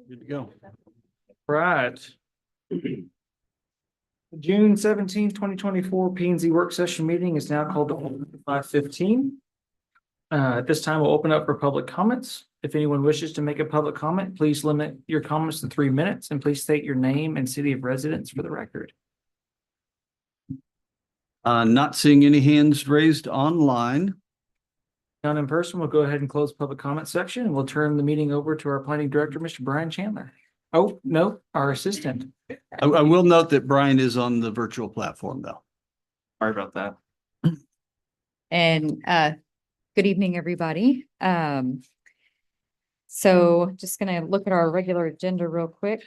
Good to go. Right. June 17th, 2024 P and Z work session meeting is now called to 5:15. At this time, we'll open up for public comments. If anyone wishes to make a public comment, please limit your comments to 3 minutes and please state your name and city of residence for the record. Not seeing any hands raised online. None in person, we'll go ahead and close public comment section and we'll turn the meeting over to our planning director, Mr. Brian Chandler. Oh, no, our assistant. I will note that Brian is on the virtual platform though. Sorry about that. And good evening, everybody. So just gonna look at our regular agenda real quick.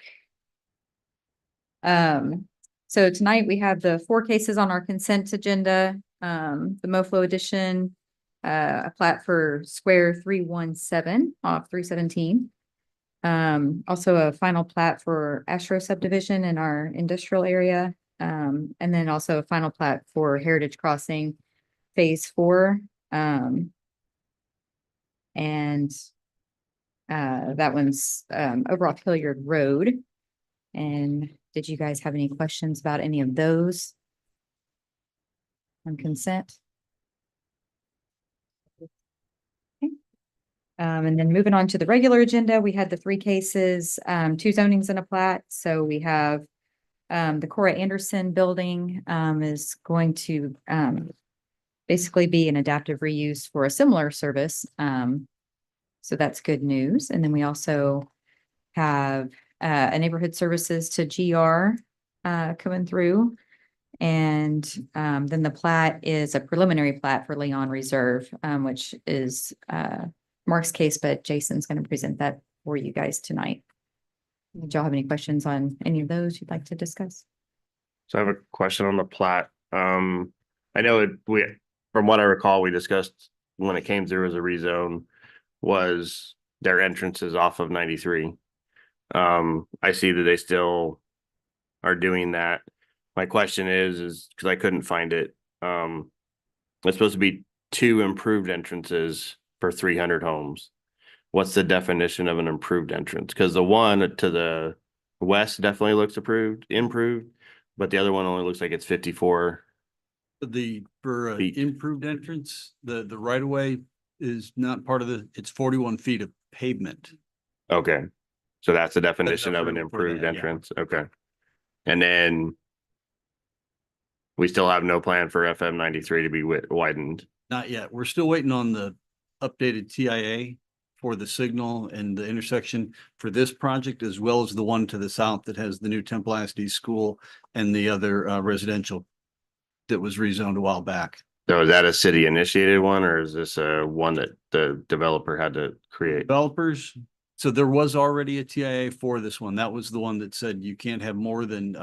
So tonight we have the 4 cases on our consent agenda. The MoFlo edition, a plat for Square 317 off 317. Also a final plat for Astro subdivision in our industrial area. And then also a final plat for Heritage Crossing Phase 4. And that one's over off Hilliard Road. And did you guys have any questions about any of those on consent? Okay. And then moving on to the regular agenda, we had the 3 cases, 2 zonings and a plat. So we have the Cora Anderson building is going to basically be an adaptive reuse for a similar service. So that's good news. And then we also have a neighborhood services to GR coming through. And then the plat is a preliminary plat for Leon Reserve, which is Mark's case, but Jason's going to present that for you guys tonight. Did y'all have any questions on any of those you'd like to discuss? So I have a question on the plat. I know from what I recall, we discussed when it came through as a rezone was their entrances off of 93. I see that they still are doing that. My question is because I couldn't find it. It's supposed to be 2 improved entrances for 300 homes. What's the definition of an improved entrance? Because the one to the west definitely looks improved, but the other one only looks like it's 54. For improved entrance, the right of way is not part of it's 41 feet of pavement. Okay. So that's the definition of an for improved that, yeah. entrance. Okay. And then we still have no plan for FM 93 to be widened. Not yet. We're still waiting on the updated TIA for the signal and the intersection for this project, as well as the one to the south that has the new Temple ISD school and the other residential that was rezoned a while back. So is that a city initiated one or is this a one that the developer had to create? Developers. So there was already a TIA for this one. That was the one that said you can't have more than,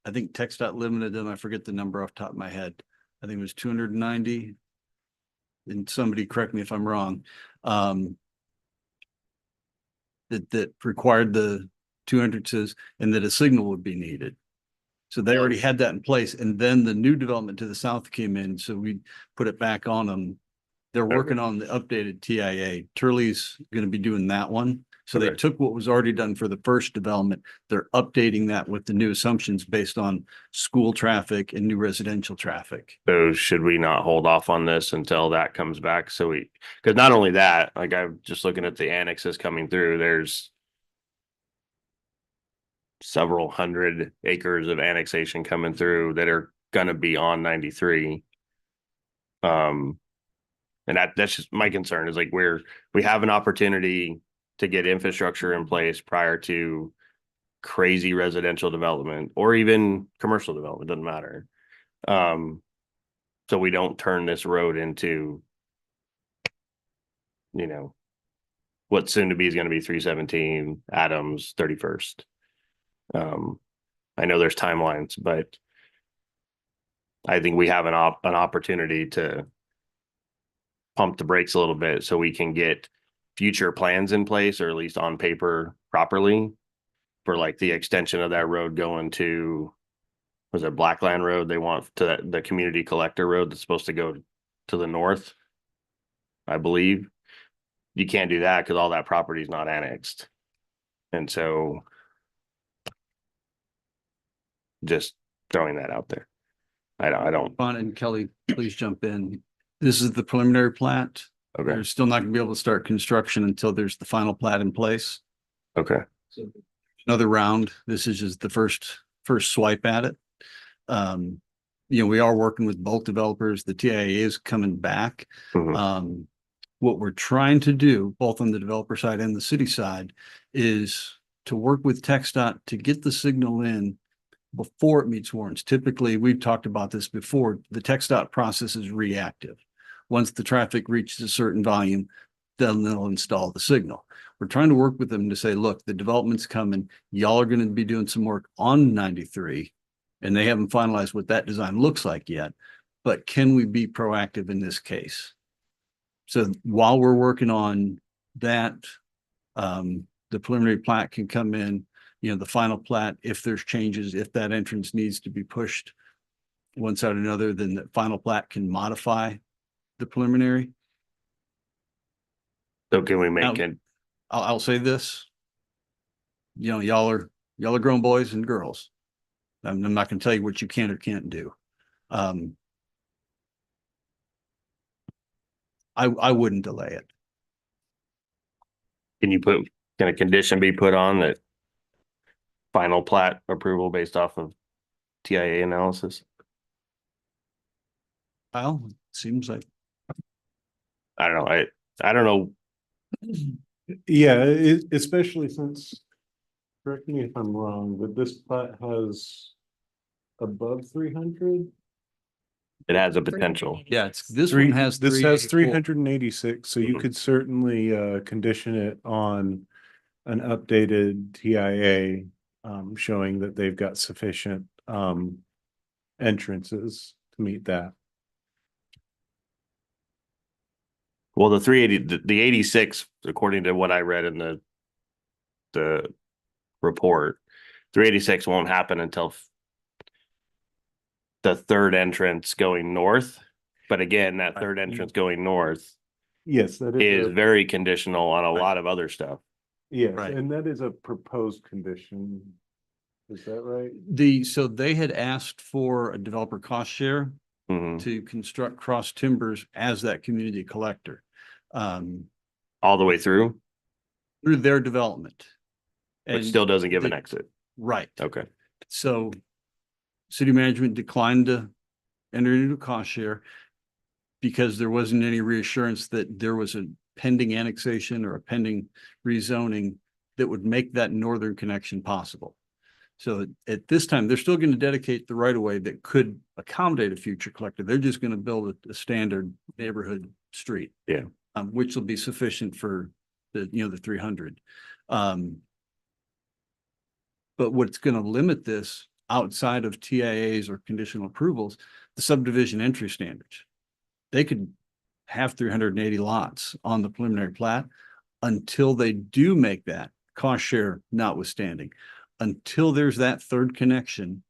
I think TxDOT limited them. I forget the number off the top of my head. I think it was 290. And somebody correct me if I'm wrong. That required the 200 and that a signal would be needed. So they already had that in place. And then the new development to the south came in. So we put it back on them. They're working on the updated TIA. Turley's going to be doing that one. So they took what was already done for the first development. They're updating that with the new assumptions based on school traffic and new residential traffic. So should we not hold off on this until that comes back? So because not only that, like I'm just looking at the annexes coming through, there's several hundred acres of annexation coming through that are going to be on 93. And that's just my concern is like we have an opportunity to get infrastructure in place prior to crazy residential development or even commercial development, doesn't matter. So we don't turn this road into, what soon to be is going to be 317 Adams 31st. I know there's timelines, but I think we have an opportunity to pump the brakes a little bit so we can get future plans in place, or at least on paper properly, for like the extension of that road going to, was it Blackland Road? They want to the community collector road that's supposed to go to the north, I believe. you can't do that because all that property is not annexed. And so just throwing that out there. I don't, Bon and Kelly, please jump in. This is the preliminary plat. okay, They're still not gonna be able to start construction until there's the final plat in place. okay. Another round. This is just the first swipe at it. We are working with both developers. The TIA is coming back. Mhm. What we're trying to do, both on the developer side and the city side, is to work with TxDOT to get the signal in before it meets warrants. Typically, we've talked about this before, the TxDOT process is reactive. Once the traffic reaches a certain volume, then they'll install the signal. We're trying to work with them to say, look, the development's coming. Y'all are going to be doing some work on 93, and they haven't finalized what that design looks like yet. But can we be proactive in this case? So while we're working on that, the preliminary plat can come in, the final plat, if there's changes, if that entrance needs to be pushed one side or another, then the final plat can modify the preliminary. So can we Now, make it, I'll say this. Y'all are grown boys and girls. I'm not gonna tell you what you can or can't do. I wouldn't delay it. can a condition be put on that final plat approval based off of TIA analysis? Well, seems like I don't know. I don't know. Yeah, especially since, correct me if I'm wrong, but this plat has above 300. It has a potential. yeah, this one has This has 384. 386, so you Mhm. could certainly condition it on an updated TIA showing that they've got sufficient entrances to meet that. Well, the 380, the 86, according to what I read in the report, 386 won't happen until the third entrance going north. But again, that third entrance going north Yes, that is is, very conditional on a Right. lot of other stuff. yes, Right. and that is a proposed condition. Is that right? So they had asked for a developer cost share Mhm. to construct cross timbers as that community collector. All the way through, Through their development. but And still doesn't give an the- exit. Right. Okay. So city management declined to enter into a cost share because there wasn't any reassurance that there was a pending annexation or a pending rezoning that would make that northern connection possible. So at this time, they're still going to dedicate the right of way that could accommodate a future collector. They're just going to build a standard neighborhood street. Yeah. Which will be sufficient for the 300. But what's going to limit this outside of TIAs or conditional approvals, the subdivision entry standards. They could have 380 lots on the preliminary plat until they do make that cost share notwithstanding. Until there's that third connection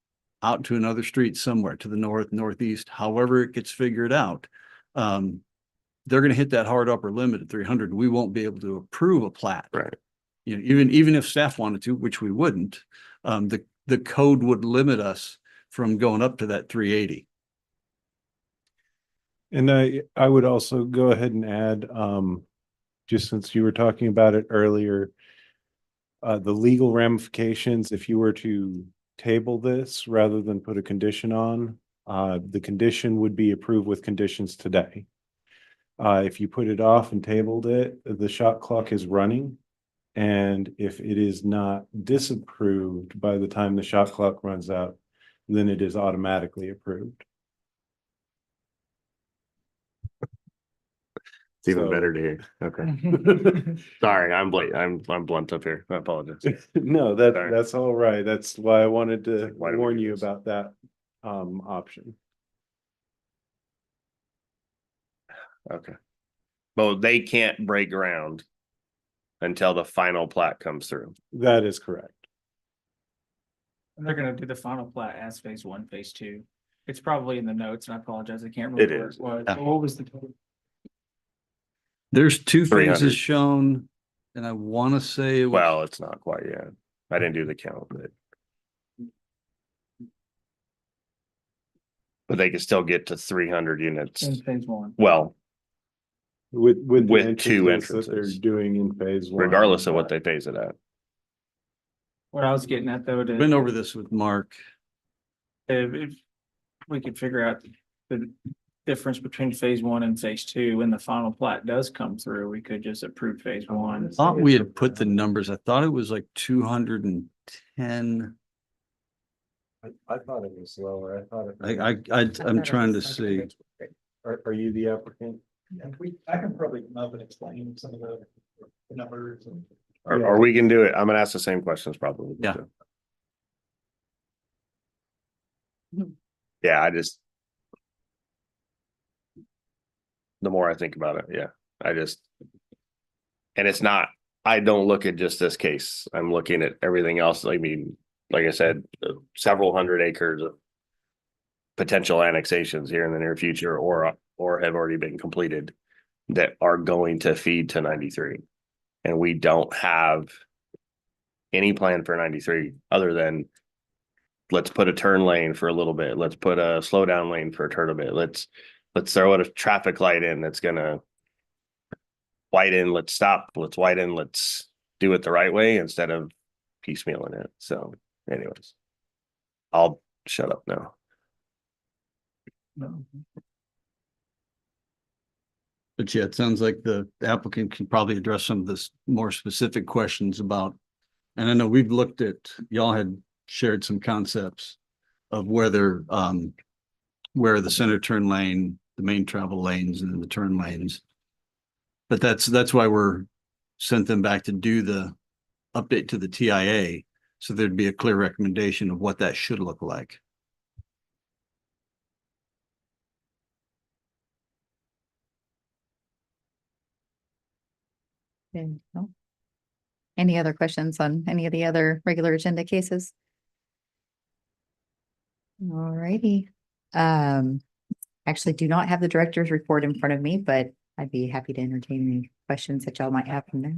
out to another street somewhere to the north, northeast, however it gets figured out. They're going to hit that hard upper limit at 300. We won't be able to approve a plat. Right. Even if staff wanted to, which we wouldn't, the code would limit us from going up to that 380. And I would also go ahead and add, just since you were talking about it earlier, the legal ramifications, if you were to table this rather than put a condition on, the condition would be approved with conditions today. If you put it off and tabled it, the shot clock is running. And if it is not disapproved by the time the shot clock runs out, then it is automatically approved. It's even So- better to hear. Okay. Sorry, I'm blunt up here. I apologize. No, Sorry. that's all right. That's why I wanted to Why do we warn do you this? about that option. Okay. Well, they can't break ground until the final plat comes through. That is correct. And they're gonna do the final plat as phase 1, phase 2. It's probably in the notes, and I apologize, I can't It remember. is. What Yeah. what was the total? There's two 300. phases shown, and I want to say it was, Well, it's not quite yet. I didn't do the count, but they can still get to 300 units. In phase one. Well, With the With two entrances that they're entrances. doing in phase one. regardless of what they phase it at. What I was getting at though, been over this with Mark. if we could figure out the difference between phase one and phase two, when the final plat does come through, we could just approve phase one. I thought we had put the numbers. I thought it was like 210. I thought it was lower. I thought I'm trying to see. Are you the applicant? I can probably come up and explain some of the numbers and. Or we can do it. I'm gonna ask the same questions probably. Yeah. Yeah, I just. The more I think about it, yeah, I just. And it's not, I don't look at just this case. I'm looking at everything else. I mean, like I said, several hundred acres of. Potential annexations here in the near future or have already been completed. That are going to feed to 93. And we don't have. Any plan for 93 other than. Let's put a turn lane for a little bit. Let's put a slow down lane for a turn a bit. Let's throw a traffic light in that's gonna. Widen, let's stop, let's widen, let's do it the right way instead of piecemealing it. So anyways. I'll shut up now. But yeah, it sounds like the applicant can probably address some of this more specific questions about. And I know we've looked at, y'all had shared some concepts of whether, where the center turn lane, the main travel lanes and the turn lanes. But that's why we're sent them back to do the update to the TIA. So there'd be a clear recommendation of what that should look like. Okay, no. Any other questions on any of the other regular agenda cases? All righty. Actually do not have the director's report in front of me, but I'd be happy to entertain any questions that y'all might have from there.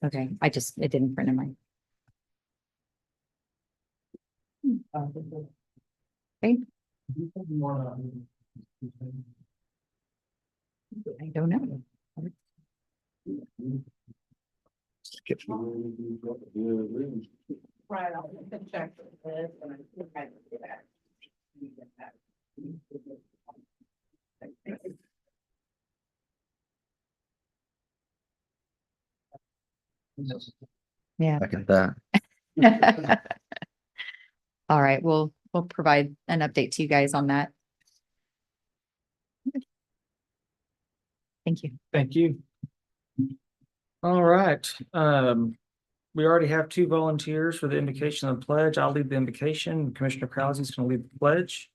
Okay, it didn't print in my. Okay, I don't know. Right, I'll check this and I think I can do that. Yeah. Look at that. All right, we'll provide an update to you guys on that. Thank you. Thank you. All right, we already have 2 volunteers for the invocation of the pledge. I'll lead the invocation. Commissioner Krause is going to lead the pledge.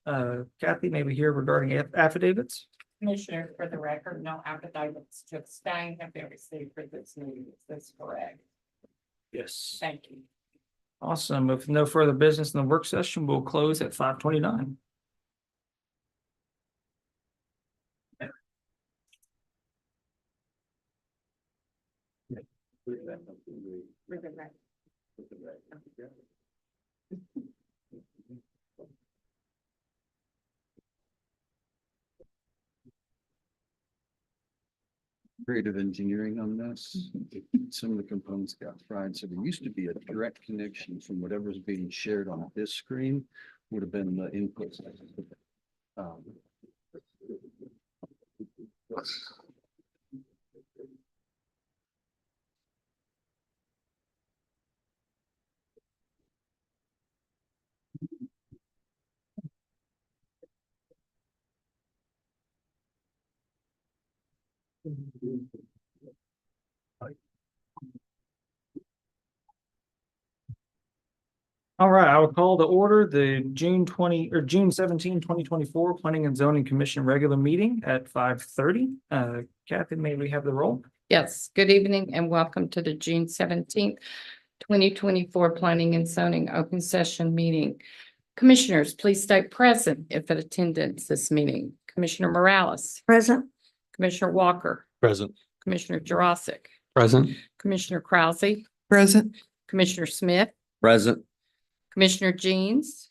Kathy, maybe here regarding affidavits. Commissioner, for the record, no affidavits to abstain have been received for this meeting. Is this correct? Yes. Thank you. Awesome. With no further business in the work session, we'll close at 5:29. For the record. Creative engineering on this. Some of the components got fried. So there used to be a direct connection from whatever's being shared on this screen would have been the inputs. All right, I will call to order the June 17, 2024 Planning and Zoning Commission regular meeting at 5:30. Kathy, may we have the roll? Yes, good evening and welcome to the June 17th, 2024 Planning and Zoning Open Session Meeting. Commissioners, please state present if in attendance this meeting. Commissioner Morales, Present. Commissioner Walker, Present. Commissioner Jurassic, Present. Commissioner Krause, Present. Commissioner Smith, Present. Commissioner Jeans.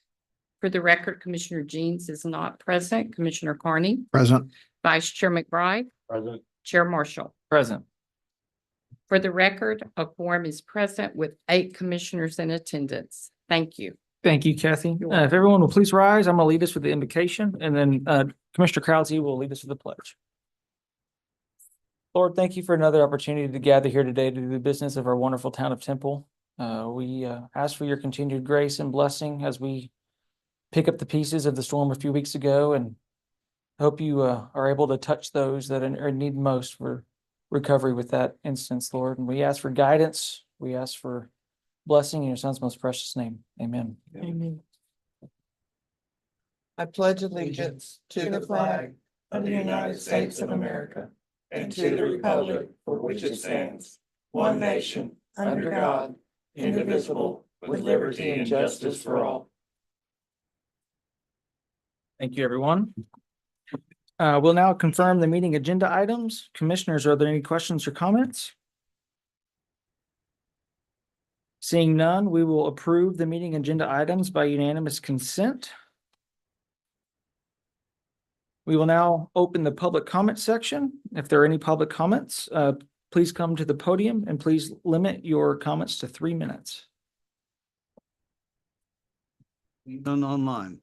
For the record, Commissioner Jeans is not present. Commissioner Carney, Present. Vice Chair McBride, Present. Chair Marshall. Present. For the record, a quorum is present with 8 commissioners in attendance. Thank you. Thank you, Kathy. You're If everyone will please rise, I'm going to lead us with the invocation, and then Commissioner Krause will lead us with the pledge. Lord, thank you for another opportunity to gather here today to do the business of our wonderful town of Temple. We ask for your continued grace and blessing as we pick up the pieces of the storm a few weeks ago, and hope you are able to touch those that are in need most for recovery with that instance, Lord. And we ask for guidance. We ask for blessing in your son's most precious name. Amen. Amen. I pledge allegiance to the flag of the United States of America and to the republic for which it stands, one nation, under God, indivisible, with liberty and justice for all. Thank you, everyone. We'll now confirm the meeting agenda items. Commissioners, are there any questions or comments? Seeing none, we will approve the meeting agenda items by unanimous consent. We will now open the public comment section. If there are any public comments, please come to the podium and please limit your comments to 3 minutes. None online.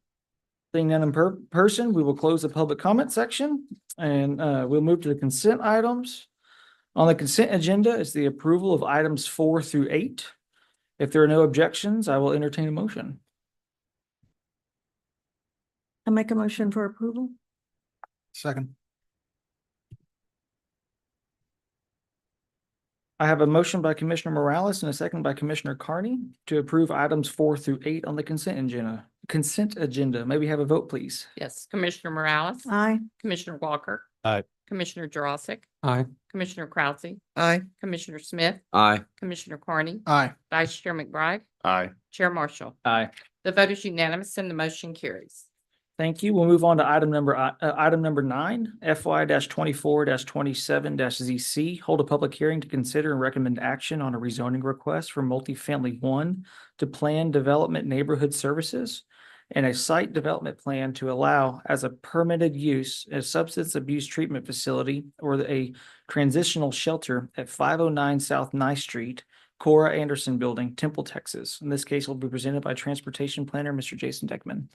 Seeing none in person, we will close the public comment section and we'll move to the consent items. On the consent agenda is the approval of items 4 through 8. If there are no objections, I will entertain a motion. I make a motion for approval. Second. I have a motion by Commissioner Morales and a second by Commissioner Carney to approve items 4 through 8 on the consent agenda. May we have a vote, please? Yes, Commissioner Morales, Aye. Commissioner Walker. Aye. Commissioner Jurassic, Aye. Commissioner Krause, Aye. Commissioner Smith, Aye. Commissioner Carney, Aye. Vice Chair McBride, Aye. Chair Marshall. Aye. The vote is unanimous and the motion carries. Thank you. We'll move on to item number 9, FY-24-27-ZC. Hold a public hearing to consider and recommend action on a rezoning request for multifamily 1 to Planned Development Neighborhood Services and a site development plan to allow as a permitted use a substance abuse treatment facility or a transitional shelter at 509 South Nye Street, Cora Anderson Building, Temple, Texas. In this case, will be presented by Transportation Planner, Mr. Jason Deckman.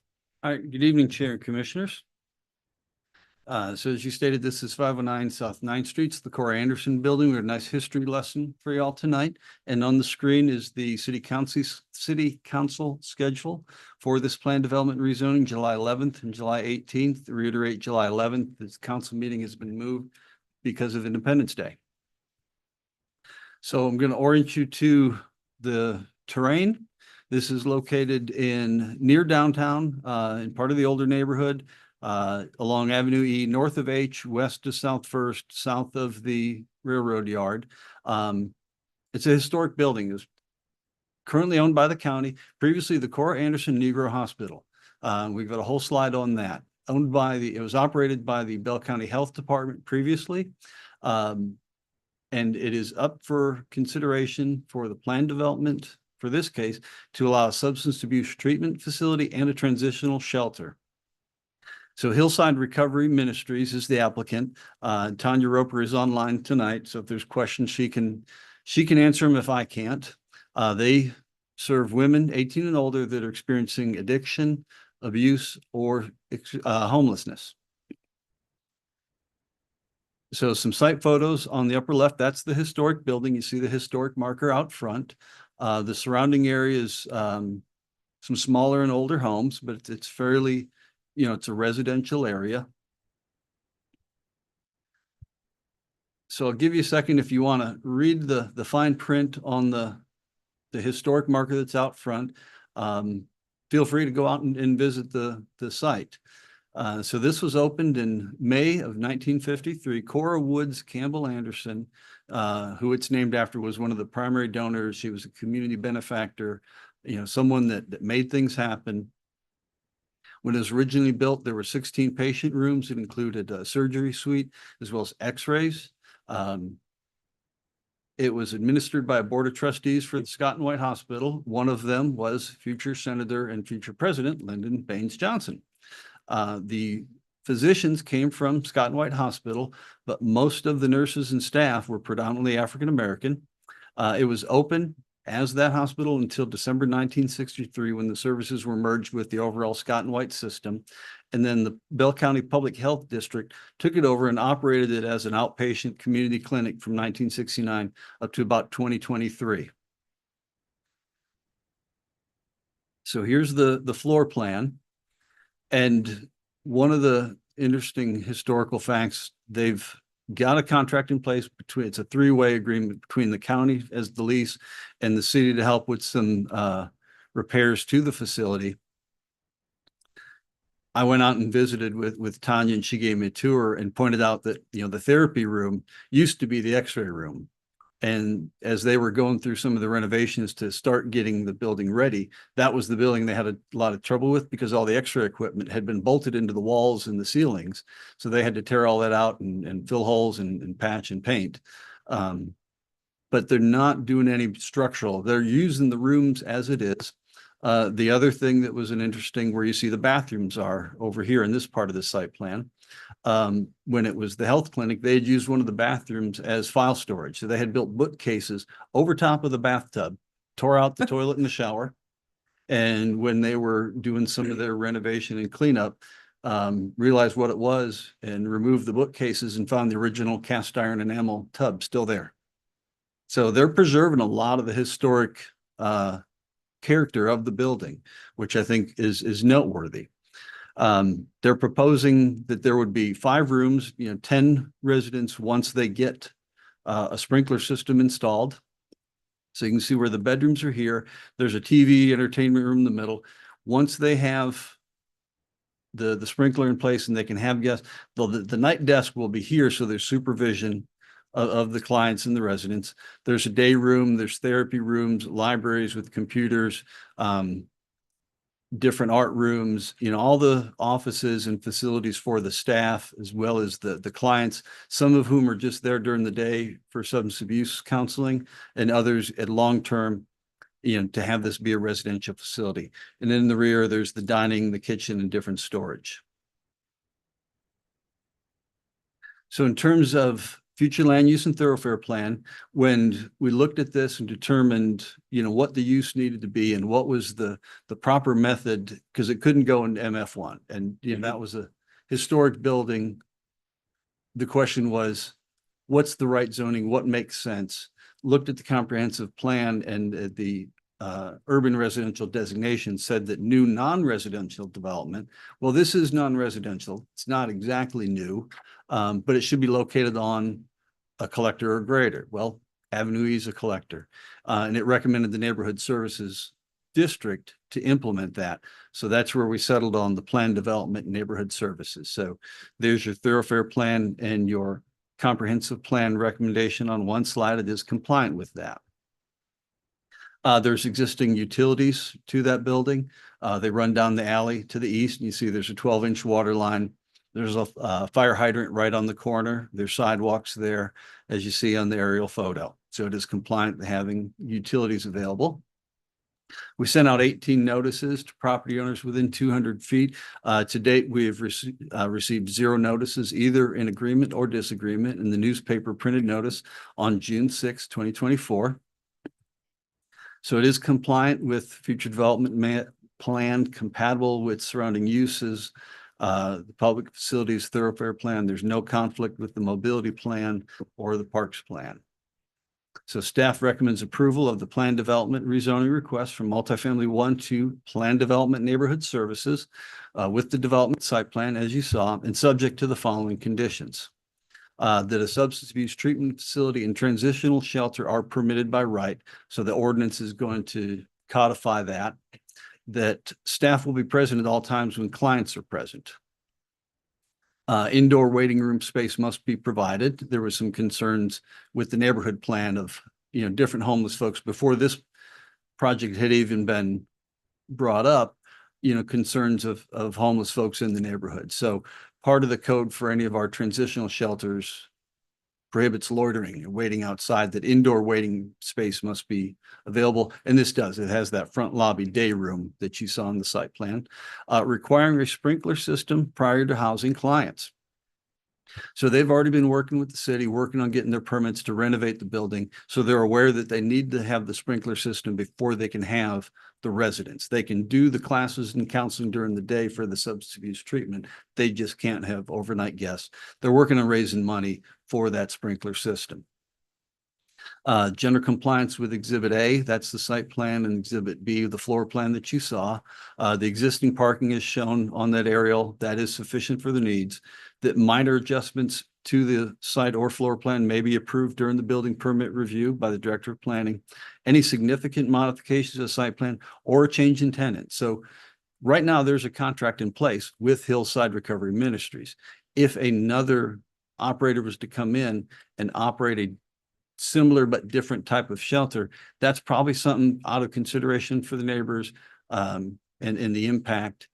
All right, good evening, Chair and Commissioners. So as you stated, this is 509 South 9th Street, it's the Cora Anderson Building. We have a nice history lesson for y'all tonight. And on the screen is the City Council schedule for this planned development rezoning, July 11th and July 18th. To reiterate, July 11th, this council meeting has been moved because of Independence Day. So I'm going to orient you to the terrain. This is located near downtown, in part of the older neighborhood, along Avenue E, north of H, west of South First, south of the railroad yard. It's a historic building. It was currently owned by the county, previously the Cora Anderson Negro Hospital. We've got a whole slide on that. It was operated by the Bell County Health Department previously. And it is up for consideration for the planned development, for this case, to allow a substance abuse treatment facility and a transitional shelter. So Hillside Recovery Ministries is the applicant. Tanya Roper is online tonight, so if there's questions, she can answer them if I can't. They serve women 18 and older that are experiencing addiction, abuse, or homelessness. So some site photos on the upper left, that's the historic building. You see the historic marker out front. The surrounding area is some smaller and older homes, but it's fairly, it's a residential area. So I'll give you a second if you want to read the fine print on the historic marker that's out front. Feel free to go out and visit the site. So this was opened in May of 1953. Cora Woods Campbell Anderson, who it's named after, was one of the primary donors. She was a community benefactor, someone that made things happen. When it was originally built, there were 16 patient rooms. It included a surgery suite as well as x-rays. It was administered by a board of trustees for the Scott and White Hospital. One of them was future Senator and future President Lyndon Baines Johnson. The physicians came from Scott and White Hospital, but most of the nurses and staff were predominantly African-American. It was open as that hospital until December 1963, when the services were merged with the overall Scott and White system. And then the Bell County Public Health District took it over and operated it as an outpatient community clinic from 1969 up to about 2023. So here's the floor plan. And one of the interesting historical facts, they've got a contract in place between, it's a three-way agreement between the county as the lease and the city to help with some repairs to the facility. I went out and visited with Tanya, and she gave me a tour and pointed out that, you know, the therapy room used to be the x-ray room. And as they were going through some of the renovations to start getting the building ready, that was the building they had a lot of trouble with, because all the x-ray equipment had been bolted into the walls and the ceilings. So they had to tear all that out and fill holes and patch and paint. But they're not doing any structural. They're using the rooms as it is. The other thing that was an interesting, where you see the bathrooms are over here in this part of the site plan. When it was the health clinic, they had used one of the bathrooms as file storage. So they had built bookcases over top of the bathtub, tore out the toilet and the shower. And when they were doing some of their renovation and cleanup, realized what it was and removed the bookcases and found the original cast iron enamel tub still there. So they're preserving a lot of the historic character of the building, which I think is noteworthy. They're proposing that there would be 5 rooms, 10 residents once they get a sprinkler system installed. So you can see where the bedrooms are here. There's a TV entertainment room in the middle. Once they have the sprinkler in place and they can have guests, the night desk will be here. So there's supervision of the clients and the residents. There's a day room, there's therapy rooms, libraries with computers, different art rooms, all the offices and facilities for the staff, as well as the clients, some of whom are just there during the day for substance abuse counseling, and others at long-term, to have this be a residential facility. And then in the rear, there's the dining, the kitchen, and different storage. So in terms of future land use and thoroughfare plan, when we looked at this and determined, what the use needed to be and what was the proper method, because it couldn't go into MF1. And, that was a historic building. The question was, what's the right zoning? What makes sense? Looked at the comprehensive plan, and the urban residential designation said that new non-residential development, well, this is non-residential. It's not exactly new, but it should be located on a collector or grader. Well, Avenue E is a collector, and it recommended the neighborhood services district to implement that. So that's where we settled on the plan development and neighborhood services. So there's your thoroughfare plan and your comprehensive plan recommendation on one slide. It is compliant with that. There's existing utilities to that building. They run down the alley to the east, and you see there's a 12-inch water line. There's a fire hydrant right on the corner. There's sidewalks there, as you see on the aerial photo. So it is compliant with having utilities available. We sent out 18 notices to property owners within 200 feet. To date, we have received 0 notices, either in agreement or disagreement, in the newspaper printed notice on June 6, 2024. So it is compliant with future development plan, compatible with surrounding uses, the public facilities thoroughfare plan. There's no conflict with the mobility plan or the parks plan. So staff recommends approval of the plan development rezoning request from multifamily 1 to plan development neighborhood services with the development site plan, as you saw, and subject to the following conditions. That a substance abuse treatment facility and transitional shelter are permitted by right. So the ordinance is going to codify that. That staff will be present at all times when clients are present. Indoor waiting room space must be provided. There were some concerns with the neighborhood plan of, different homeless folks before this project had even been brought up, concerns of homeless folks in the neighborhood. So part of the code for any of our transitional shelters prohibits loitering and waiting outside, that indoor waiting space must be available. And this does, it has that front lobby day room that you saw in the site plan, requiring a sprinkler system prior to housing clients. So they've already been working with the city, working on getting their permits to renovate the building. So they're aware that they need to have the sprinkler system before they can have the residents. They can do the classes and counseling during the day for the substance abuse treatment. They just can't have overnight guests. They're working on raising money for that sprinkler system. General compliance with Exhibit A, that's the site plan, and Exhibit B, the floor plan that you saw. The existing parking is shown on that aerial. That is sufficient for the needs. That minor adjustments to the site or floor plan may be approved during the building permit review by the Director of Planning. Any significant modifications to the site plan or a change in tenant. So right now, there's a contract in place with Hillside Recovery Ministries. If another operator was to come in and operate a similar but different type of shelter, that's probably something out of consideration for the neighbors, and the impact.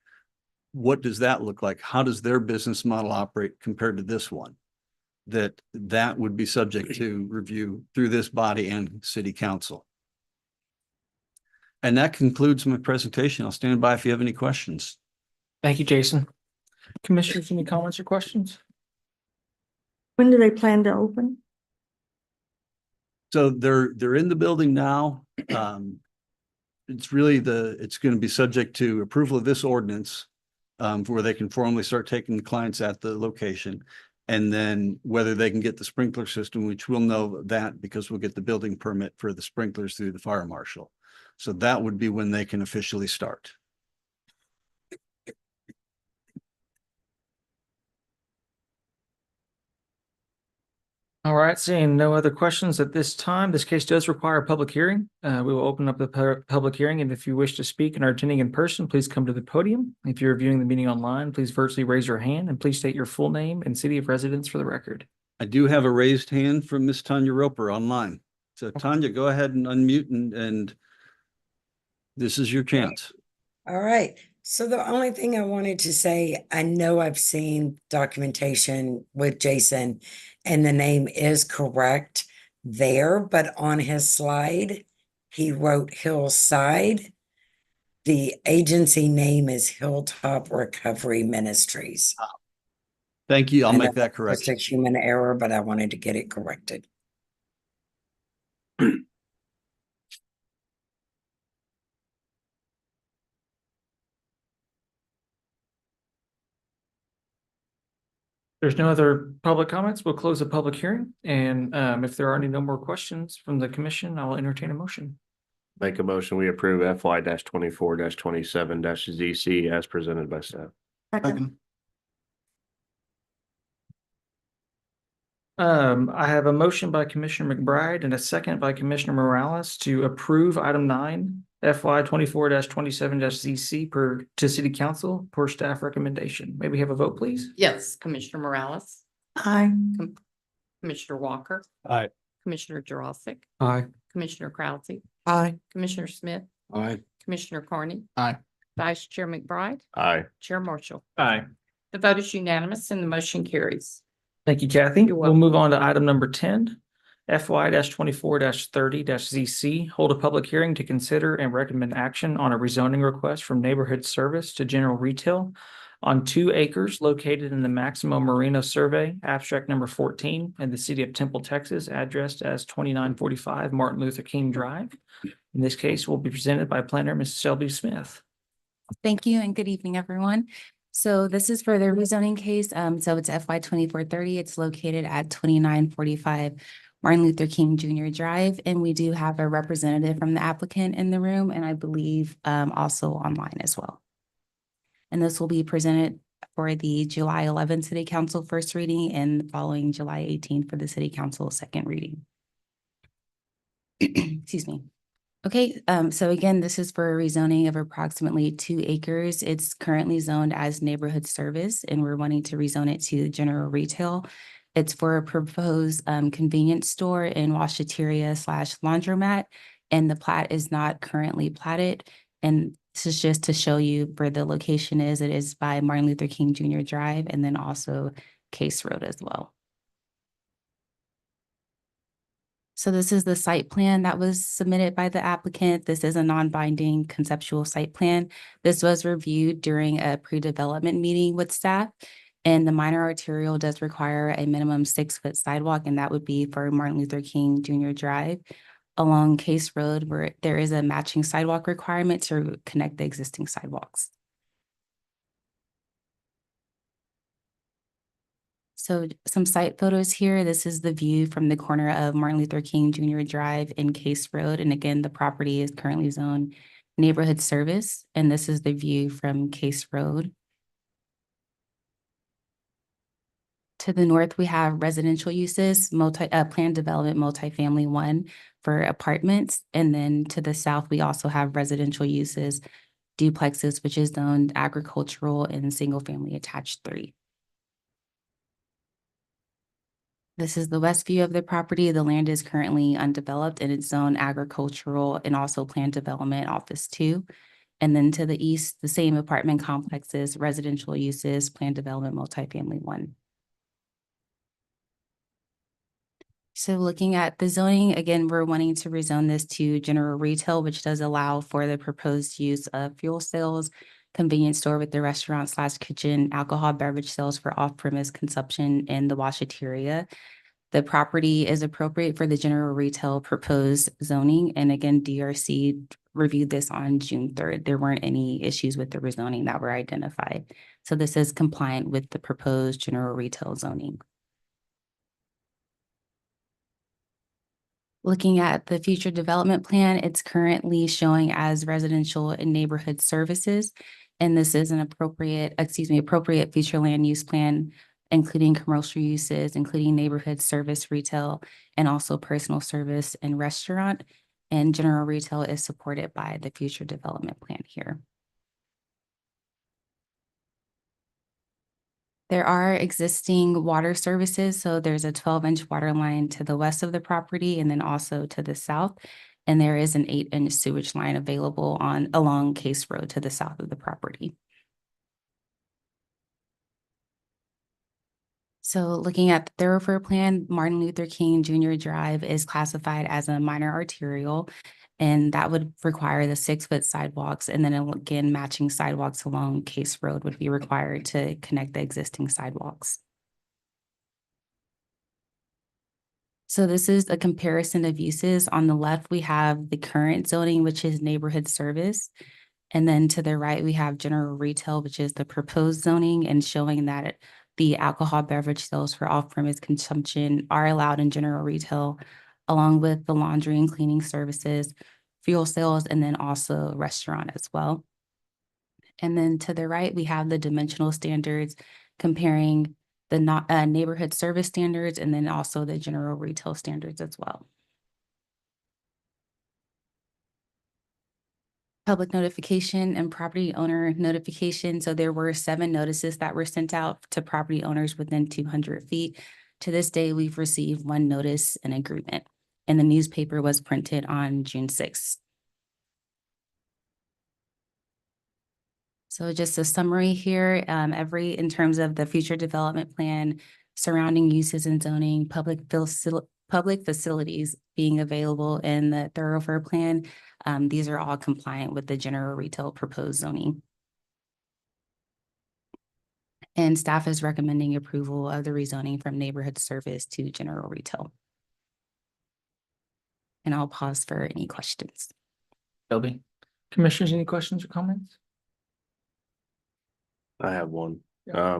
What does that look like? How does their business model operate compared to this one? That would be subject to review through this body and city council. And that concludes my presentation. I'll stand by if you have any questions. Thank you, Jason. Commissioners, any comments or questions? When do they plan to open? So they're in the building now. It's really it's going to be subject to approval of this ordinance, where they can formally start taking the clients at the location. And then whether they can get the sprinkler system, which we'll know that because we'll get the building permit for the sprinklers through the fire marshal. So that would be when they can officially start. All right, seeing no other questions at this time, this case does require a public hearing. We will open up the public hearing, and if you wish to speak and are attending in person, please come to the podium. If you're viewing the meeting online, please virtually raise your hand and please state your full name and city of residence for the record. I do have a raised hand from Miss Tanya Roper online. So Tanya, go ahead and unmute and this is your chance. All right. So the only thing I wanted to say, I know I've seen documentation with Jason and the name is correct there, but on his slide, he wrote Hillside. The agency name is Hilltop Recovery Ministries. Thank you. I'll I make know that It's correction. a human error, but I wanted to get it corrected. There's no other public comments. We'll close the public hearing. And if there are any no more questions from the commission, I will entertain a motion. Make a motion, we approve FY-24-27-ZC as presented by staff. Second. I have a motion by Commissioner McBride and a second by Commissioner Morales to approve item 9, FY-24-27-ZC to City Council per staff recommendation. May we have a vote, please? Yes, Commissioner Morales, Aye. Commissioner Walker. Aye. Commissioner Jurassic, Aye. Commissioner Krause, Aye. Commissioner Smith, Aye. Commissioner Carney. Aye. Vice Chair McBride, Aye. Chair Marshall. Aye. The vote is unanimous and the motion carries. Thank you, Kathy. You're We'll move on to item number 10. FY-24-30-ZC, hold a public hearing to consider and recommend action on a rezoning request from neighborhood service to general retail on 2 acres located in the Maximo Marina Survey, abstract number 14, in the city of Temple, Texas, addressed as 2945 Martin Luther King Drive. In this case, will be presented by planner Ms. Shelby Smith. Thank you and good evening, everyone. So this is for the rezoning case. So it's FY-2430. It's located at 2945 Martin Luther King Jr. Drive. And we do have a representative from the applicant in the room, and I believe also online as well. And this will be presented for the July 11th City Council first reading and following July 18th for the City Council second reading. Excuse me. Okay, so again, this is for a rezoning of approximately 2 acres. It's currently zoned as neighborhood service, and we're wanting to rezone it to general retail. It's for a proposed convenience store and washateria/laundromat, and the plat is not currently platted. And this is just to show you where the location is. It is by Martin Luther King Jr. Drive and then also Case Road as well. So this is the site plan that was submitted by the applicant. This is a non-binding conceptual site plan. This was reviewed during a pre-development meeting with staff. And the minor arterial does require a minimum 6-foot sidewalk, and that would be for Martin Luther King Jr. Drive along Case Road, where there is a matching sidewalk requirement to connect the existing sidewalks. So some site photos here. This is the view from the corner of Martin Luther King Jr. Drive and Case Road. And again, the property is currently zoned neighborhood service. And this is the view from Case Road. To the north, we have residential uses, planned development, multifamily 1 for apartments. And then to the south, we also have residential uses, duplexes, which is zoned agricultural, and single family attached 3. This is the west view of the property. The land is currently undeveloped and it's zoned agricultural and also planned development office 2. And then to the east, the same apartment complexes, residential uses, planned development, multifamily 1. So looking at the zoning, again, we're wanting to rezone this to general retail, which does allow for the proposed use of fuel sales, convenience store with the restaurant/kitchen, alcohol beverage sales for off-premise consumption, and the washateria. The property is appropriate for the general retail proposed zoning. And again, DRC reviewed this on June 3rd. There weren't any issues with the rezoning that were identified. So this is compliant with the proposed general retail zoning. Looking at the future development plan, it's currently showing as residential and neighborhood services. And this is an appropriate future land use plan, including commercial uses, including neighborhood service retail, and also personal service and restaurant. And general retail is supported by the future development plan here. There are existing water services. So there's a 12-inch water line to the west of the property and then also to the south. And there is an 8-inch sewage line available along Case Road to the south of the property. So looking at the thoroughfare plan, Martin Luther King Jr. Drive is classified as a minor arterial, and that would require the 6-foot sidewalks. And then again, matching sidewalks along Case Road would be required to connect the existing sidewalks. So this is a comparison of uses. On the left, we have the current zoning, which is neighborhood service. And then to the right, we have general retail, which is the proposed zoning, and showing that the alcohol beverage sales for off-premise consumption are allowed in general retail, along with the laundry and cleaning services, fuel sales, and then also restaurant as well. And then to the right, we have the dimensional standards comparing the neighborhood service standards and then also the general retail standards as well. Public notification and property owner notification. So there were 7 notices that were sent out to property owners within 200 feet. To this day, we've received 1 notice and agreement, and the newspaper was printed on June 6th. So just a summary here, in terms of the future development plan, surrounding uses and zoning, public facilities being available in the thoroughfare plan. These are all compliant with the general retail proposed zoning. And staff is recommending approval of the rezoning from neighborhood service to general retail. And I'll pause for any questions. Shelby. Commissioners, any questions or comments? I have one. Yeah.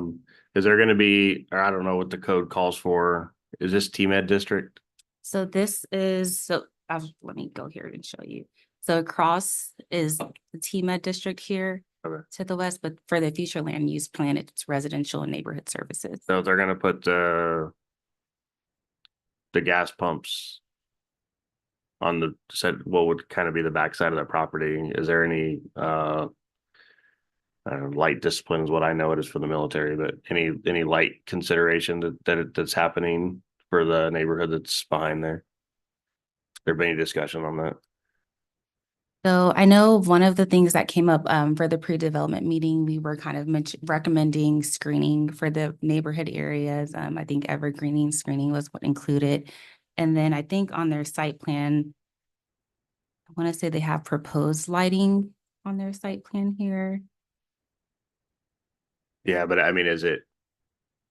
Is there gonna be, or I don't know what the code calls for, is this T-Med district? So this is, let me go here and show you. So across is the T-Med district here. Okay. To the west, but for the future land use plan, it's residential and neighborhood services. So they're gonna put the gas pumps on the what would kind of be the backside of the property. Is there any I don't know, light discipline is what I know it is for the military, but any light consideration that's happening for the neighborhood that's behind there? There been any discussion on that? So I know one of the things that came up for the pre-development meeting, we were kind of recommending screening for the neighborhood areas. I think evergreening screening was what included. And then I think on their site plan, I want to say they have proposed lighting on their site plan here. Yeah, but I mean, is it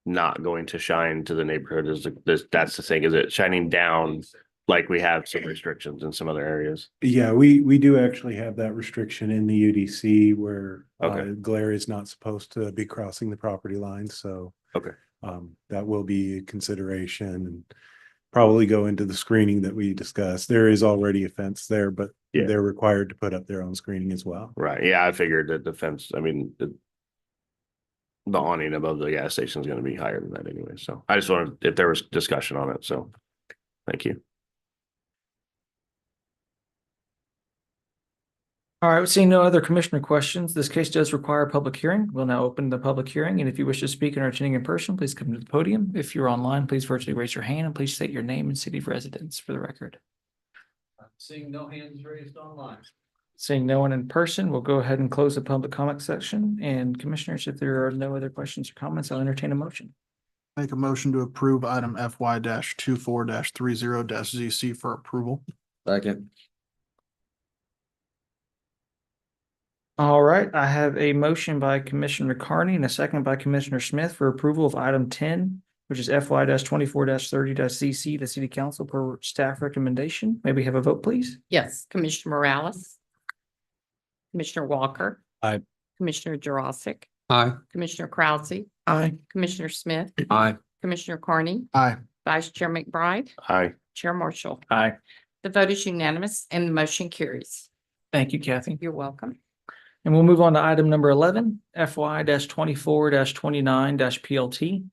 not going to shine to the neighborhood? That's the thing, is it shining down like we have some restrictions in some other areas? Yeah, we do actually have that restriction in the UDC where Okay. glare is not supposed to be crossing the property line, so. Okay. That will be a consideration and probably go into the screening that we discussed. There is already a fence there, but Yeah. they're required to put up their own screening as well. Right, yeah, I figured that the fence, I mean, the awning above the gas station is gonna be higher than that anyway, so I just wanted, if there was discussion on it, so. Thank you. All right, seeing no other commissioner questions, this case does require a public hearing. We'll now open the public hearing, and if you wish to speak and are attending in person, please come to the podium. If you're online, please virtually raise your hand and please state your name and city of residence for the record. Seeing no hands raised online. Seeing no one in person, we'll go ahead and close the public comment section. And commissioners, if there are no other questions or comments, I'll entertain a motion. Make a motion to approve item FY 24 30 ZC for approval. Second. All right, I have a motion by Commissioner Carney and a second by Commissioner Smith for approval of item 10, which is FY 24 30 ZC, the city council per staff recommendation. May we have a vote, please? Yes, Commissioner Morales. Commissioner Walker. Aye. Commissioner Jurassic. Aye. Commissioner Krause. Aye. Commissioner Smith. Aye. Commissioner Carney. Aye. Vice Chair McBride. Aye. Chair Marshall. Aye. The vote is unanimous and the motion carries. Thank you, Kathy. You're welcome. And we'll move on to item number 11, FY 24 29 PLT.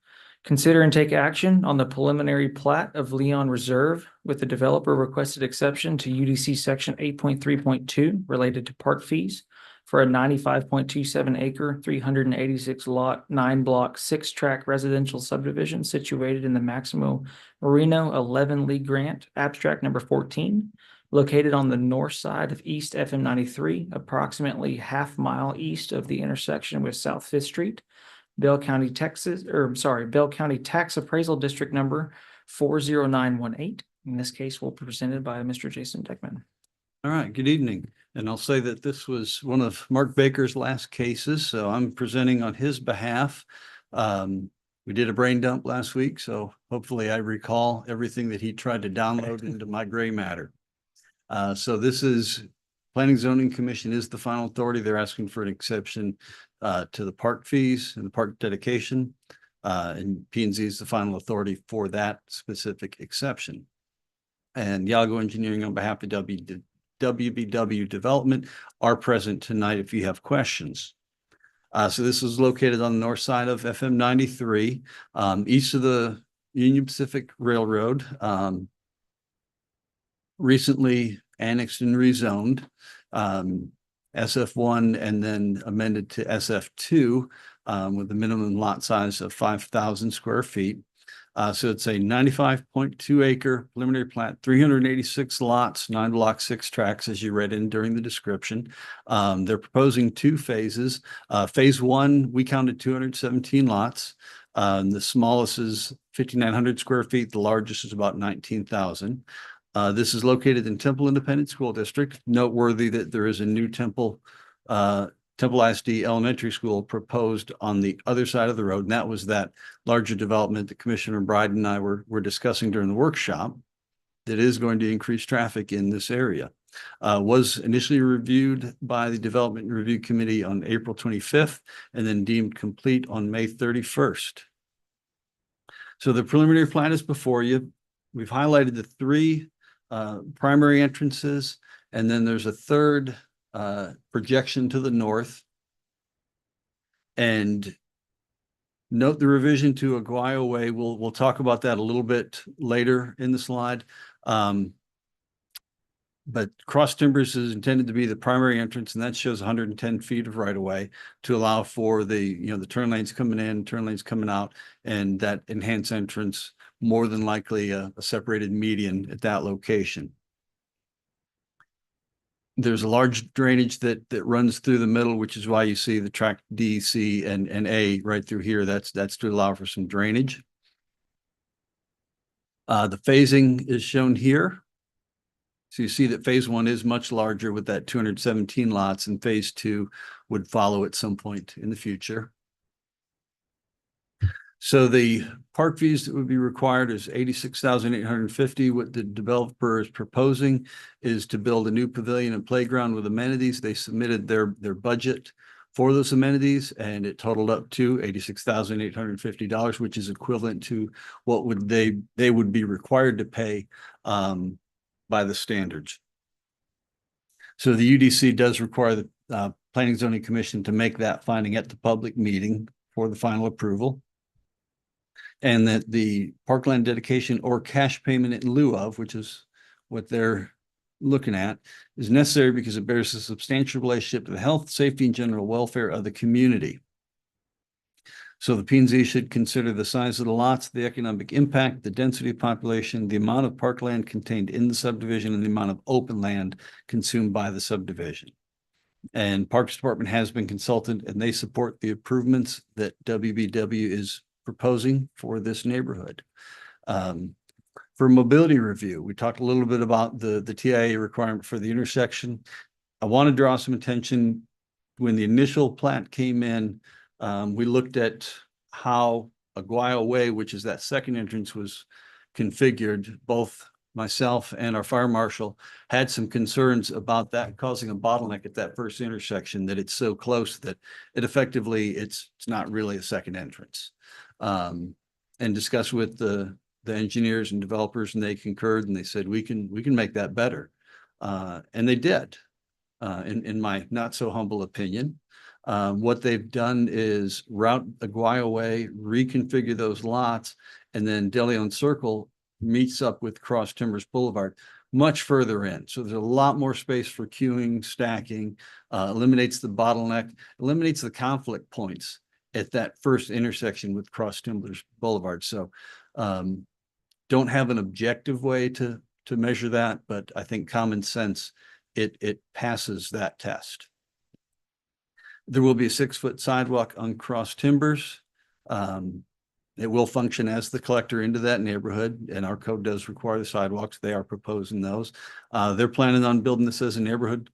Consider and take action on the preliminary plat of Leon Reserve with the developer requested exception to UDC section 8.3.2 related to park fees for a 95.27 acre, 386 lot, 9 block, 6 track residential subdivision situated in the Maximo Marino 11 League Grant, abstract number 14. Located on the north side of East FM 93, approximately half-mile east of the intersection with South Fifth Street, Bell County, Texas, Bell County Tax Appraisal District number 40918. In this case, will be presented by Mr. Jason Deckman. All right, good evening. And I'll say that this was one of Mark Baker's last cases, so I'm presenting on his behalf. We did a brain dump last week, so hopefully I recall everything that he tried to download into my gray matter. So this is Planning Zoning Commission is the final authority. They're asking for an exception to the park fees and the park dedication. And P&Z is the final authority for that specific exception. And Yago Engineering on behalf of WBW Development are present tonight if you have questions. So this is located on the north side of FM 93, east of the Union Pacific Railroad. Recently annexed and rezoned, SF1 and then amended to SF2 with a minimum lot size of 5,000 square feet. So it's a 95.2 acre preliminary plat, 386 lots, 9 block, 6 tracks, as you read in during the description. They're proposing 2 phases. Phase 1, we counted 217 lots. The smallest is 5,900 square feet. The largest is about 19,000. This is located in Temple Independent School District. Noteworthy that there is a new Temple ISD Elementary School proposed on the other side of the road. And that was that larger development that Commissioner Bride and I were discussing during the workshop that is going to increase traffic in this area. Was initially reviewed by the Development Review Committee on April 25th and then deemed complete on May 31st. So the preliminary plan is before you. We've highlighted the 3 primary entrances, and then there's a third projection to the north. And note the revision to Aguayo Way. We'll talk about that a little bit later in the slide. But Cross Timbers is intended to be the primary entrance, and that shows 110 feet of right of way to allow for the turn lanes coming in, turn lanes coming out, and that enhanced entrance, more than likely a separated median at that location. There's a large drainage that runs through the middle, which is why you see the track D, C, and A right through here. That's to allow for some drainage. The phasing is shown here. So you see that phase one is much larger with that 217 lots, and phase two would follow at some point in the future. So the park fees that would be required is 86,850. What the developer is proposing is to build a new pavilion and playground with amenities. They submitted their budget for those amenities, and it totaled up to $86,850, which is equivalent to what would they would be required to pay by the standards. So the UDC does require the Planning and Zoning Commission to make that finding at the public meeting for the final approval. And that the parkland dedication or cash payment in lieu of, which is what they're looking at, is necessary because it bears a substantial relationship to the health, safety, and general welfare of the community. So the P and Z should consider the size of the lots, the economic impact, the density of population, the amount of parkland contained in the subdivision, and the amount of open land consumed by the subdivision. And Parks Department has been consulted, and they support the improvements that WBW is proposing for this neighborhood. For mobility review, we talked a little bit about the TIA requirement for the intersection. I want to draw some attention. When the initial plat came in, we looked at how Aguayo Way, which is that second entrance, was configured. Both myself and our fire marshal had some concerns about that causing a bottleneck at that first intersection, that it's so close that it effectively, it's not really a second entrance. And discussed with the engineers and developers, and they concurred, and they said, we can make that better. And they did, in my not so humble opinion. What they've done is route Aguayo Way, reconfigure those lots, and then De Leon Circle meets up with Cross Timbers Boulevard much further in. So there's a lot more space for queuing, stacking, eliminates the bottleneck, eliminates the conflict points at that first intersection with Cross Timbers Boulevard. So don't have an objective way to measure that, but I think common sense, it passes that test. There will be a 6-foot sidewalk on Cross Timbers. It will function as the collector into that neighborhood, and our code does require the sidewalks. They are proposing those. They're planning on building this as a neighborhood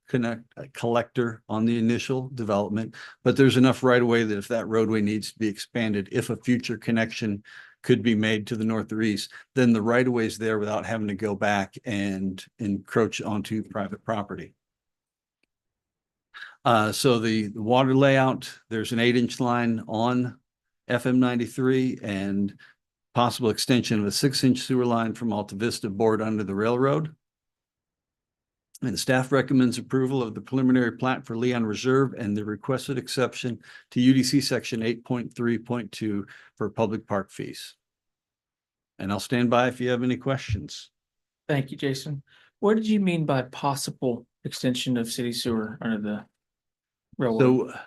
collector on the initial development, but there's enough right of way that if that roadway needs to be expanded, if a future connection could be made to the north or east, then the right of way is there without having to go back and encroach onto private property. So the water layout, there's an 8-inch line on FM 93 and possible extension of a 6-inch sewer line from Alta Vista bored under the railroad. And staff recommends approval of the preliminary plat for Leon Reserve and the requested exception to UDC section 8.3.2 for public park fees. And I'll stand by if you have any questions. Thank you, Jason. What did you mean by possible extension of city sewer under the railroad? So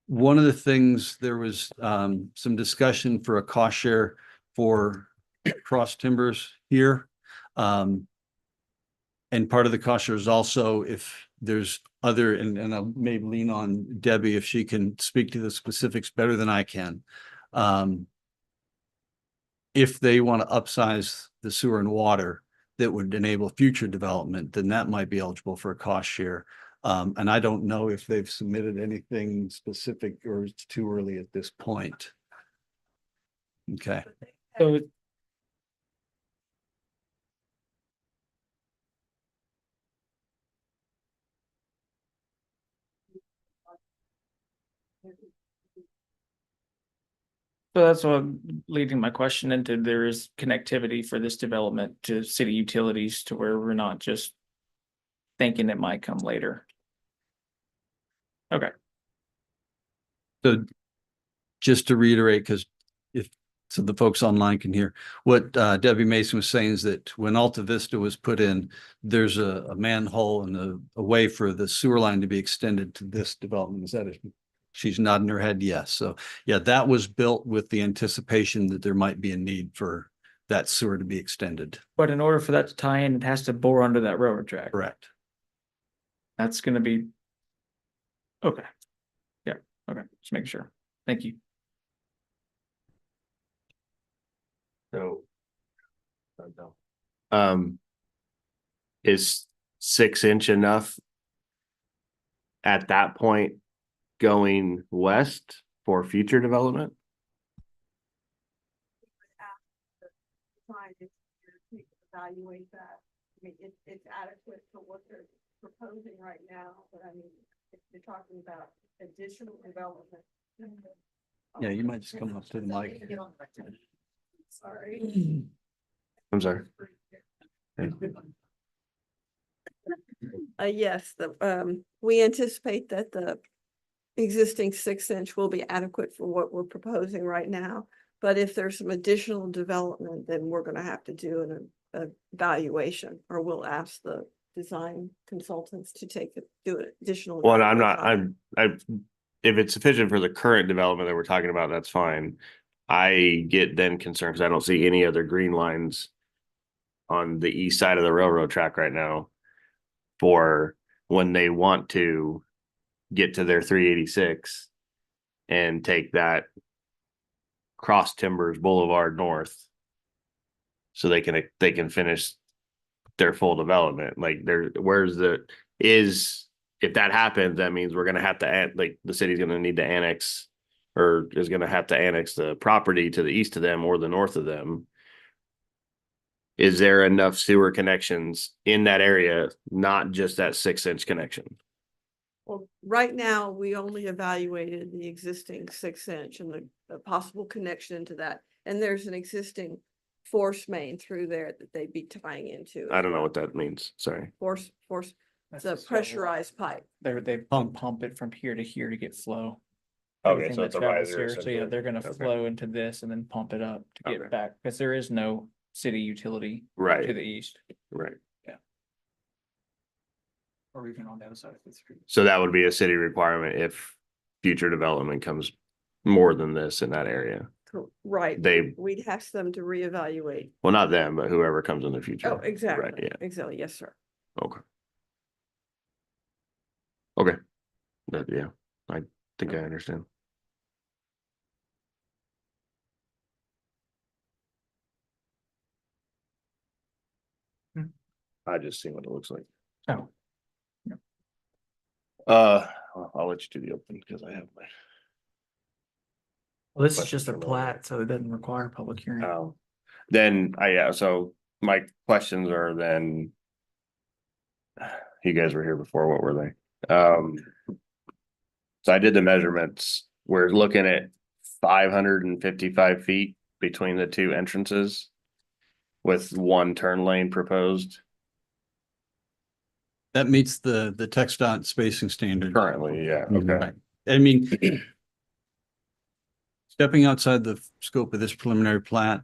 one of the things, there was some discussion for a cost share for Cross Timbers here. And part of the cost share is also if there's other, and I'll maybe lean on Debbie if she can speak to the specifics better than I can. If they want to upsize the sewer and water that would enable future development, then that might be eligible for a cost share. And I don't know if they've submitted anything specific or it's too early at this point. Okay. So that's what I'm leading my question into. There is connectivity for this development to city utilities to where we're not just thinking it might come later. Okay. So just to reiterate, because so the folks online can hear, what Debbie Mason was saying is that when Alta Vista was put in, there's a manhole and a way for the sewer line to be extended to this development. Is that it? She's nodding her head yes. So yeah, that was built with the anticipation that there might be a need for that sewer to be extended. But in order for that to tie in, it has to bore under that railroad track. Correct. That's gonna be. Okay. Yeah, okay, just making sure. Thank you. So Is 6 inch enough at that point going west for future development? Evaluate that. I mean, it's adequate for what they're proposing right now, but I mean, if you're talking about additional development. Yeah, you might just come up to the mic. Sorry. I'm sorry. Yes, we anticipate that the existing 6-inch will be adequate for what we're proposing right now. But if there's some additional development, then we're gonna have to do an evaluation, or we'll ask the design consultants to do an additional. Well, I'm not, evaluation. if it's sufficient for the current development that we're talking about, that's fine. I get then concerned because I don't see any other green lines on the east side of the railroad track right now for when they want to get to their 386 and take that Cross Timbers Boulevard north so they can finish their full development. Like if that happens, that means we're gonna have to like the city's gonna need to annex or is gonna have to annex the property to the east of them or the north of them. Is there enough sewer connections in that area, not just that 6-inch connection? Well, right now, we only evaluated the existing 6-inch and the possible connection into that. And there's an existing force main through there that they'd be tying into. I don't know what that means. Sorry. Force, it's a pressurized pipe. They pump it from here to get flow. Okay, Everything so that it's a travels riser here. So yeah, essentially. they're gonna Okay. flow into this and then pump it up to Okay. get back, because there is no city utility to Right, the east right. or even on the other side of the street. So that would be a city requirement if future development comes more than this in that area. Right. They, We'd ask them to reevaluate. well, not them, but whoever comes in the future. Oh, exactly. Right, yeah, Exactly. Yes, sir. okay. Okay. Yeah, I think I understand. I just see what it looks like. Oh. I'll let you do the open because I have my. Well, this is Questions just a from the- plat, so it doesn't require a public hearing. Then yeah, so my questions are then. You guys were here before, what were they? So I did the measurements, we're looking at 555 feet between the two entrances. With one turn lane proposed That meets the TxDOT spacing standard. currently, yeah, okay. Right. I mean, stepping outside the scope of this preliminary plat,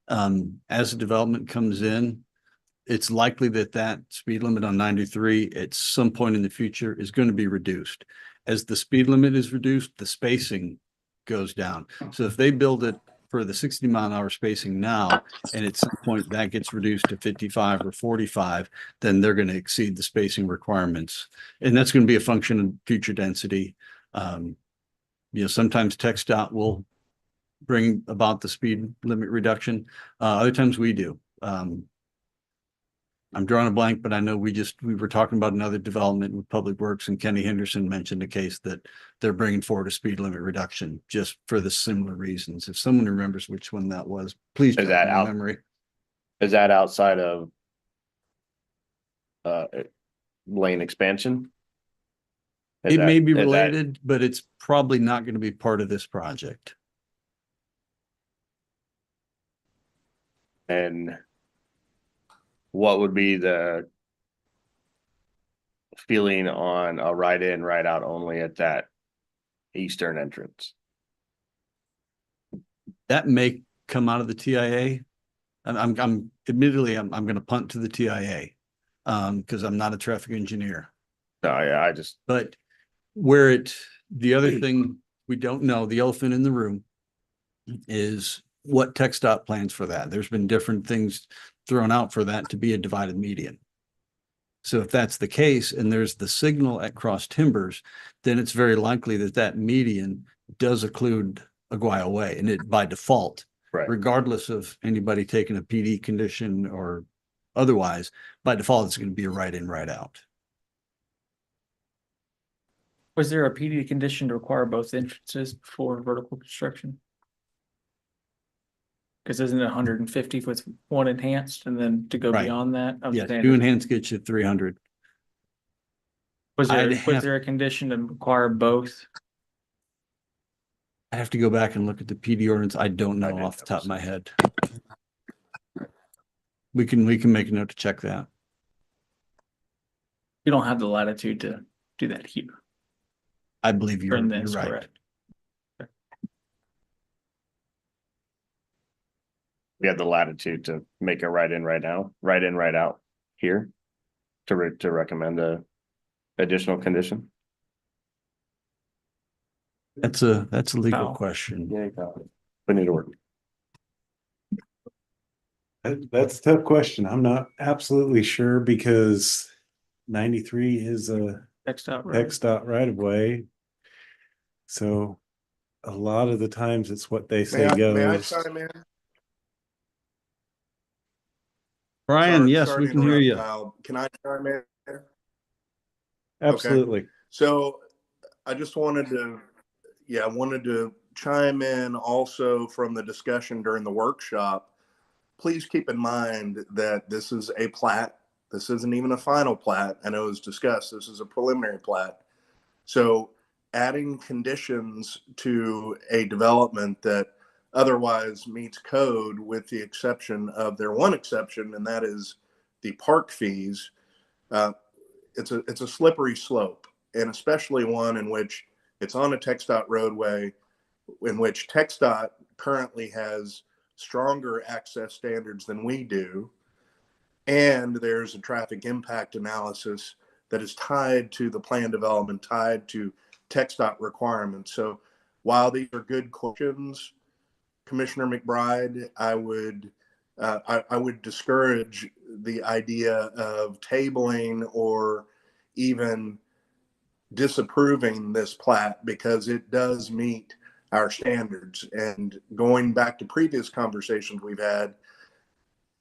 as the development comes in, it's likely that speed limit on 93 at some point in the future is going to be reduced. As the speed limit is reduced, the spacing goes down. So if they build it for the 60-mile-an-hour spacing now, and at some point that gets reduced to 55 or 45, then they're going to exceed the spacing requirements. And that's going to be a function of future density. Sometimes TxDOT will bring about the speed limit reduction. Other times we do. I'm drawing a blank, but I know we were talking about another development with Public Works, and Kenny Henderson mentioned a case that they're bringing forward a speed limit reduction just for the similar reasons. If someone remembers which one that was, please. Is that out? Memory? Is that outside of? Lane expansion? It may be related, but it's probably not going to be part of this project. And. What would be the? Feeling on a right in, right out only at that. Eastern entrance? That may come out of the TIA. I'm admittedly, I'm going to punt to the TIA. Because I'm not a traffic engineer. No, yeah, But the other thing we don't know, the elephant in the room, is what TxDOT plans for that. There's been different things thrown out for that to be a divided median. So if that's the case and there's the signal at Cross Timbers, then it's very likely that median does include Aguayo Way, and it by default Right. regardless of anybody taking a PD condition or otherwise. By default, it's going to be a right in, right out. Was there a PD condition to require both entrances before vertical construction? Because isn't it 150 with one enhanced and then to go Right. beyond that? of Yes, standard? 2 enhanced gets you 300. Was I'd there, was have- there a condition to require both? I have to go back and look at the PD ordinance. I don't I know didn't off the top of my notice. head. We can make a note to check that. You don't have the latitude to do that here. I believe you're In this, right. correct? We have the latitude to make a right in, right out, right in, right out here. To recommend a additional condition. That's a legal How? question. Yeah, you got it. We need to work. That's a tough question. I'm not absolutely sure because 93 is a Next up. TxDOT right of way. So a lot of the times it's what they say May I goes. chime in? Brian, Sorry- yes, sorry we to can hear interrupt, you. Kyle. Can I chime in? Absolutely. So I just wanted to, I wanted to chime in also from the discussion during the workshop. Please keep in mind that this is a plat. This isn't even a final plat. I know it was discussed. This is a preliminary plat. So adding conditions to a development that otherwise meets code with the exception of their one exception, and that is the park fees. It's a slippery slope, and especially one in which it's on a TxDOT roadway, in which TxDOT currently has stronger access standards than we do. And there's a traffic impact analysis that is tied to the plan development, tied to TxDOT requirements. So while these are good questions, Commissioner McBride, I would discourage the idea of tabling or even disapproving this plat because it does meet our standards. And going back to previous conversations we've had,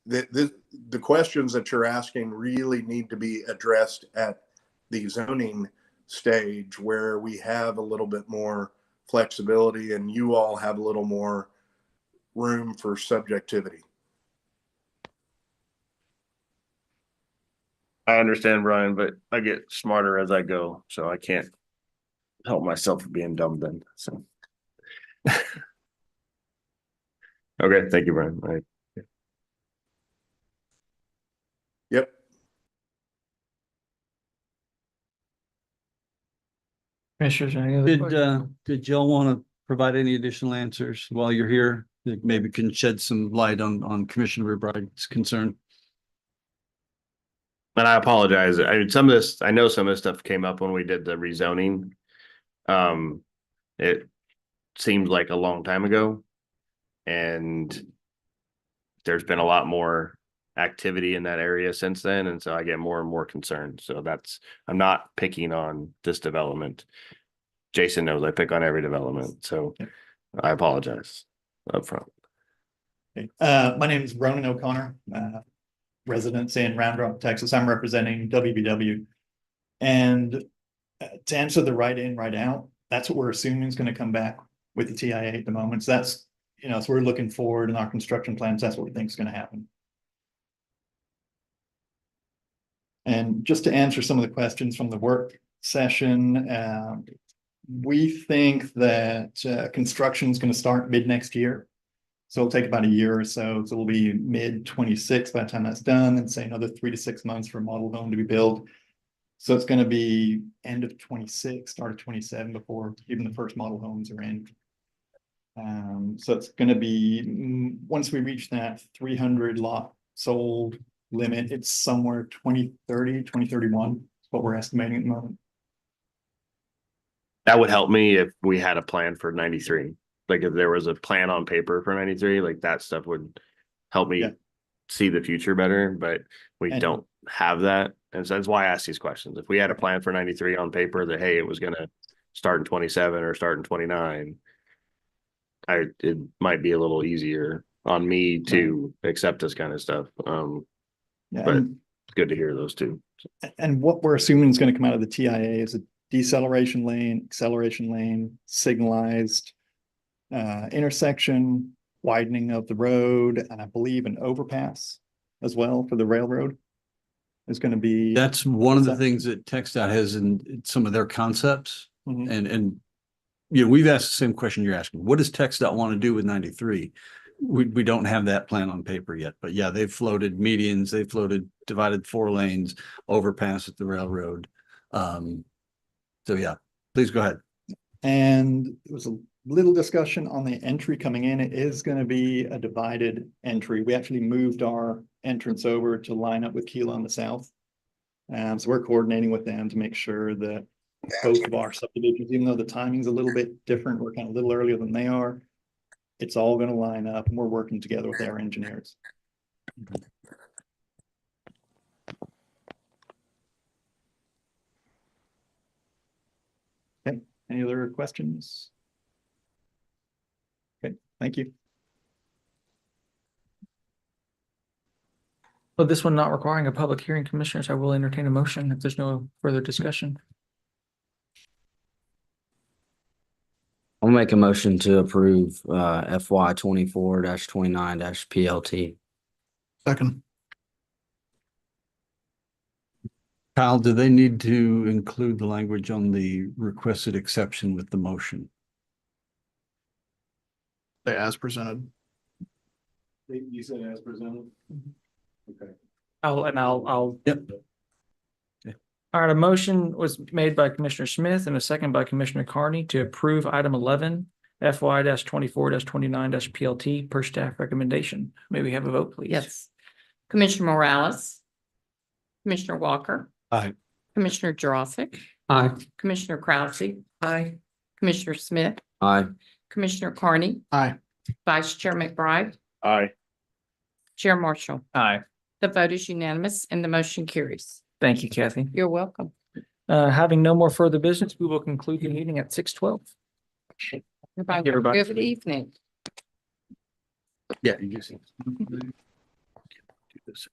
the questions that you're asking really need to be addressed at the zoning stage where we have a little bit more flexibility and you all have a little more room for subjectivity. I understand, Brian, but I get smarter as I go, so I can't help myself from being dumb then, so. Okay, thank you, Brian. Yep. Commissioners, any other questions? Did y'all want to provide any additional answers while you're here? That maybe can shed some light on Commissioner McBride's concern. And I apologize. I mean, some of this, I know some of this stuff came up when we did the rezoning. It seemed like a long time ago. And there's been a lot more activity in that area since then. And so I get more and more concerned. So I'm not picking on this development. Jason knows I pick on every development. So I apologize up front. My name is Ronan O'Connor, residents in Round Rock, Texas. I'm representing WBW. And to answer the right in, right out, that's what we're assuming is going to come back with the TIA at the moment. So that's, so we're looking forward in our construction plans. That's what we think is going to happen. And just to answer some of the questions from the work session, we think that construction is going to start mid next year. So it'll take about a year or so. So it'll be mid 26 by the time that's done, and say another 3 to 6 months for a model home to be built. So it's going to be end of 26, start of 27 before even the first model homes are in. So it's going to be, once we reach that 300 lot sold limit, it's somewhere 2030, 2031 is what we're estimating at the moment. That would help me if we had a plan for 93. Like if there was a plan on paper for 93, like that stuff would help me see the future better, but we don't have that. And so that's why I ask these questions. If we had a plan for 93 on paper that, hey, it was going to start in 27 or start in 29, it might be a little easier on me to accept this kind of stuff. Yeah, But it's good to hear those two. and what we're assuming is going to come out of the TIA is a deceleration lane, acceleration lane, signalized intersection, widening of the road, and I believe an overpass as well for the railroad is going to be. That's one of the Is that- things that TxDOT has in some of their concepts. Mhm. And, you know, we've asked the same question you're asking. What does TxDOT want to do with 93? We don't have that plan on paper yet, but yeah, they've floated medians, they've floated divided 4 lanes, overpass at the railroad. So yeah, please go ahead. And there was a little discussion on the entry coming in. It is going to be a divided entry. We actually moved our entrance over to line up with Keela on the south. So we're coordinating with them to make sure that both of our subdivisions, even though the timing's a little bit different, we're kind of a little earlier than they are. It's all going to line up and we're working together with our engineers. Okay, any other questions? Okay, thank you. Well, this one not requiring a public hearing, commissioners, I will entertain a motion if there's no further discussion. I'll make a motion to approve FY 24-29 PLT. Second. Kyle, do they need to include the language on the requested exception with the motion? As presented. You said as presented? Okay. I'll. Yep. All right, a motion was made by Commissioner Smith and a second by Commissioner Carney to approve item 11 FY 24-29 PLT per staff recommendation. May we have a vote, please? Yes. Commissioner Morales. Commissioner Walker. Aye. Commissioner Jarosik. Aye. Commissioner Krause. Aye. Commissioner Smith. Aye. Commissioner Carney. Aye. Vice Chair McBride. Aye. Chair Marshall. Aye. The vote is unanimous and the motion carries. Thank you, Kathy. You're welcome. Having no more further business, we will conclude the meeting at 6:12. Everybody, good evening. Yeah. You just. Do this.